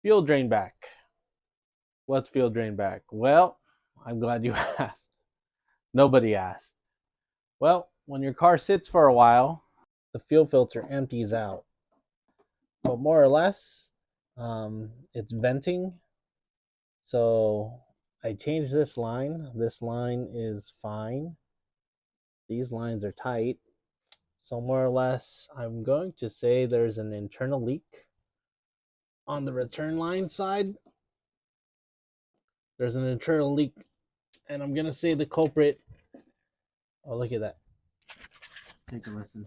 Fuel drain back. What's fuel drain back? Well, I'm glad you asked. Nobody asked. Well, when your car sits for a while, the fuel filter empties out. But more or less, it's venting. So I changed this line. This line is fine. These lines are tight. So more or less, I'm going to say there's an internal leak on the return line side. There's an internal leak, and I'm gonna say the culprit. Oh, look at that. Take a listen.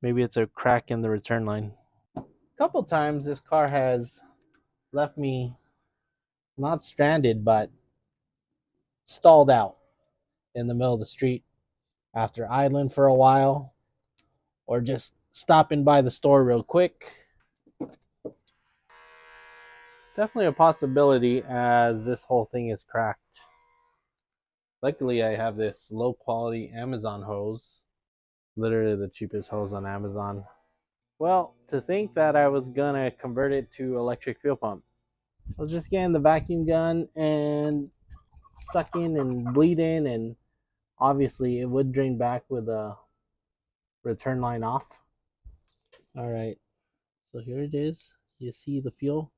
Maybe it's a crack in the return line. A couple times this car has left me not stranded, but stalled out in the middle of the street after idling for a while or just stopping by the store real quick. Definitely a possibility as this whole thing is cracked. Luckily, I have this low quality Amazon hose, literally the cheapest hose on Amazon. Well, to think that I was gonna convert it to electric fuel pump. I was just getting the vacuum gun and sucking and bleeding, and obviously it would drain back with a return line off. All right, so here it is. You see the fuel?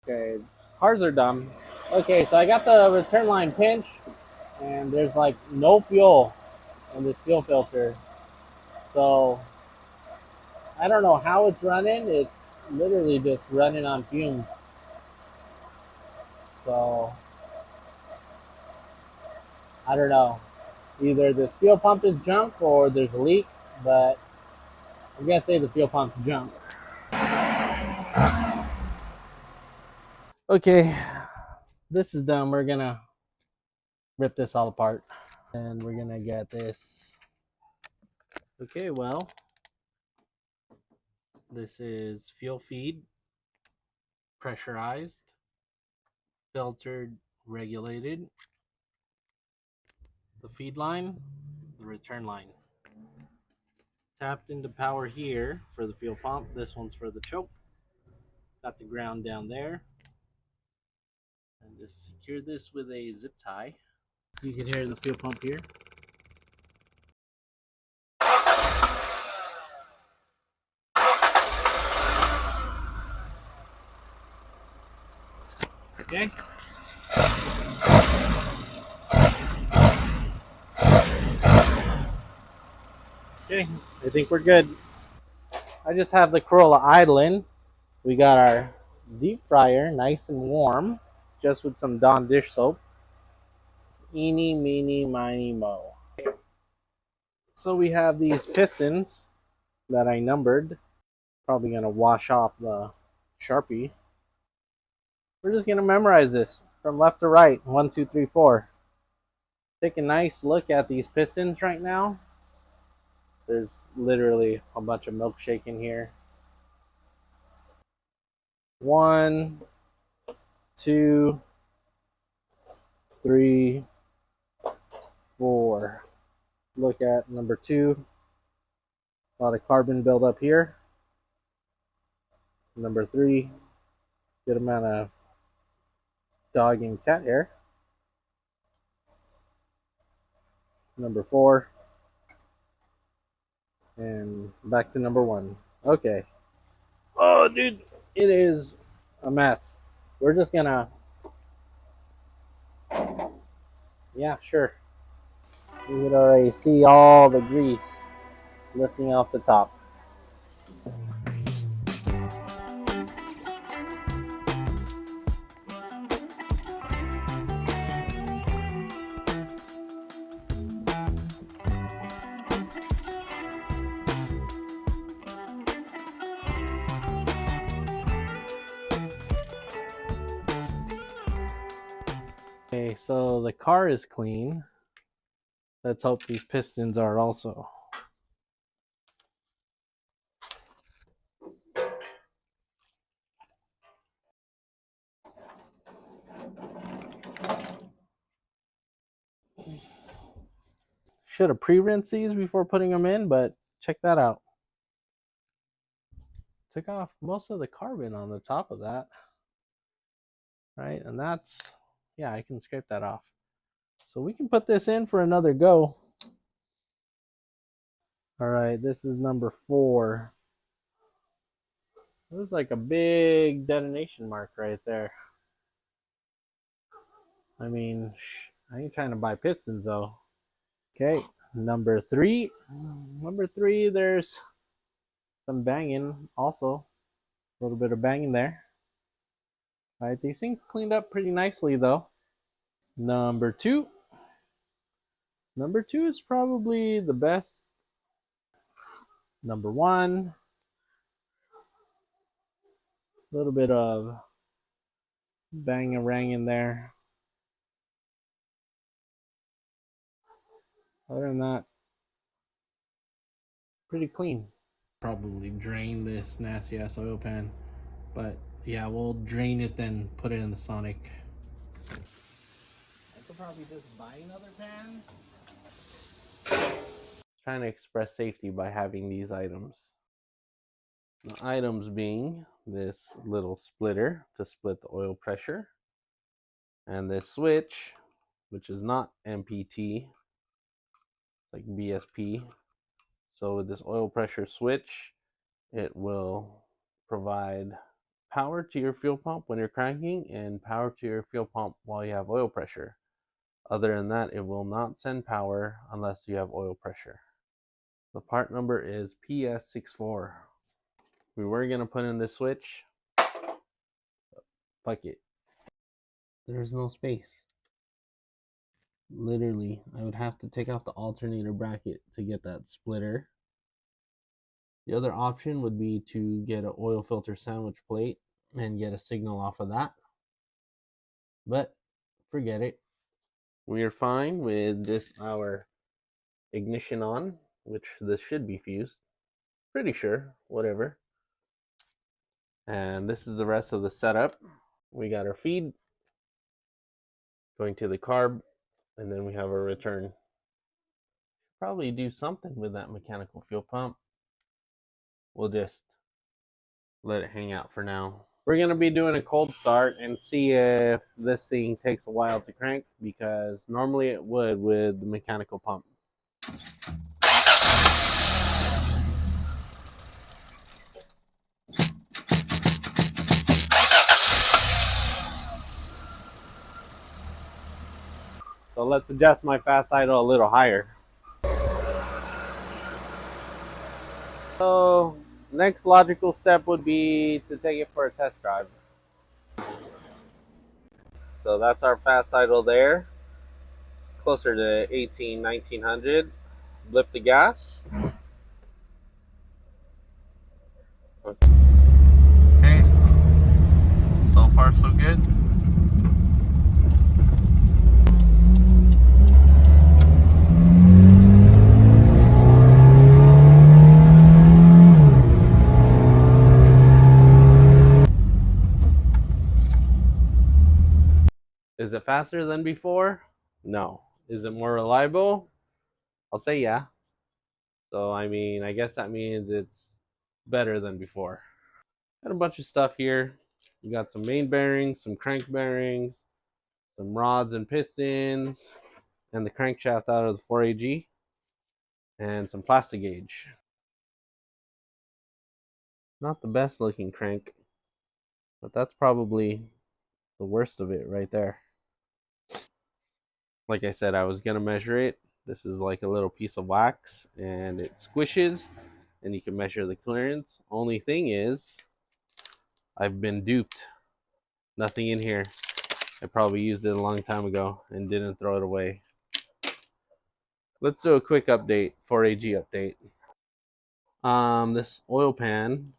Okay, cars are dumb. Okay, so I got the return line pinch, and there's like no fuel in this fuel filter. So I don't know how it's running. It's literally just running on fumes. So I don't know. Either this fuel pump is junk or there's a leak, but I'm gonna say the fuel pump's junk. Okay, this is done. We're gonna rip this all apart and we're gonna get this. Okay, well, this is fuel feed, pressurized, filtered, regulated. The feed line, the return line. Tapped into power here for the fuel pump. This one's for the choke. Got the ground down there. And just secure this with a zip tie. You can hear the fuel pump here. Okay. Okay, I think we're good. I just have the Corolla idling. We got our deep fryer nice and warm, just with some Dawn dish soap. Eeny, meeny, miny, mo. So we have these pistons that I numbered. Probably gonna wash off the Sharpie. We're just gonna memorize this from left to right. 1, 2, 3, 4. Take a nice look at these pistons right now. There's literally a bunch of milkshake in here. 1, 2, 3, 4. Look at number 2. A lot of carbon buildup here. Number 3, good amount of dog and cat hair. Number 4, and back to number 1. Okay. Oh, dude, it is a mess. We're just gonna, yeah, sure. You can already see all the grease lifting off the top. Okay, so the car is clean. Let's hope these pistons are also. Should have pre-rinsed these before putting them in, but check that out. took off most of the carbon on the top of that, right? And that's, yeah, I can scrape that off. So we can put this in for another go. All right, this is number 4. There's like a big detonation mark right there. I mean, I ain't trying to buy pistons though. Okay, number 3. Number 3, there's some banging also. A little bit of banging there. All right, these things cleaned up pretty nicely though. Number 2. Number 2 is probably the best. Number 1. A little bit of bang and rang in there. Other than that, pretty clean. Probably drain this nasty ass oil pan, but yeah, we'll drain it then put it in the Sonic. I could probably just buy another pan. Trying to express safety by having these items. The items being this little splitter to split the oil pressure, and this switch, which is not MPT, like BSP. So with this oil pressure switch, it will provide power to your fuel pump when you're cranking and power to your fuel pump while you have oil pressure. Other than that, it will not send power unless you have oil pressure. The part number is PS64. We were going to put in this switch. Fuck it. There's no space. Literally, I would have to take off the alternator bracket to get that splitter. The other option would be to get an oil filter sandwich plate and get a signal off of that. But forget it. We are fine with just our ignition on, which this should be fused. Pretty sure, whatever. And this is the rest of the setup. We got our feed going to the carb, and then we have our return. Probably do something with that mechanical fuel pump. We'll just let it hang out for now. We're going to be doing a cold start and see if this thing takes a while to crank, because normally it would with the mechanical pump. So let's adjust my fast idle a little higher. So next logical step would be to take it for a test drive. So that's our fast idle there, closer to 18, 1900. Blip the gas. Okay, so far so good. Is it faster than before? No. Is it more reliable? I'll say yeah. So I mean, I guess that means it's better than before. Got a bunch of stuff here. We got some main bearings, some crank bearings, some rods and pistons, and the crankshaft out of the 4AG, and some plastic gauge. Not the best looking crank, but that's probably the worst of it right there. Like I said, I was gonna measure it. This is like a little piece of wax, and it squishes, and you can measure the clearance. Only thing is, I've been duped. Nothing in here. I probably used it a long time ago and didn't throw it away. Let's do a quick update, 4AG update. This oil pan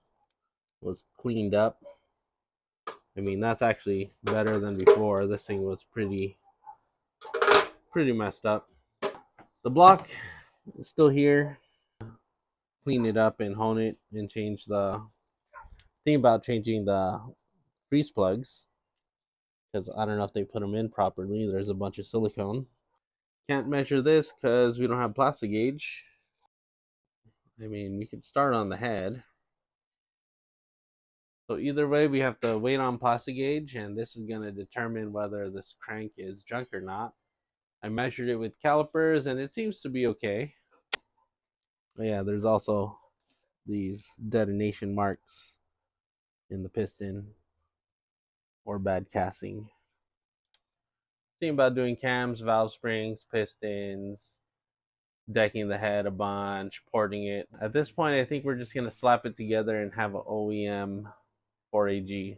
was cleaned up. I mean, that's actually better than before. This thing was pretty messed up. The block is still here. Clean it up and hone it and change the thing about changing the freeze plugs, because I don't know if they put them in properly. There's a bunch of silicone. Can't measure this because we don't have plastic gauge. I mean, we could start on the head. So either way, we have to wait on plastic gauge, and this is going to determine whether this crank is junk or not. I measured it with calipers, and it seems to be okay. But yeah, there's also these detonation marks in the piston or bad casting. Thinking about doing cams, valve springs, pistons, decking the head a bunch, porting it. At this point, I think we're just going to slap it together and have an OEM 4AG.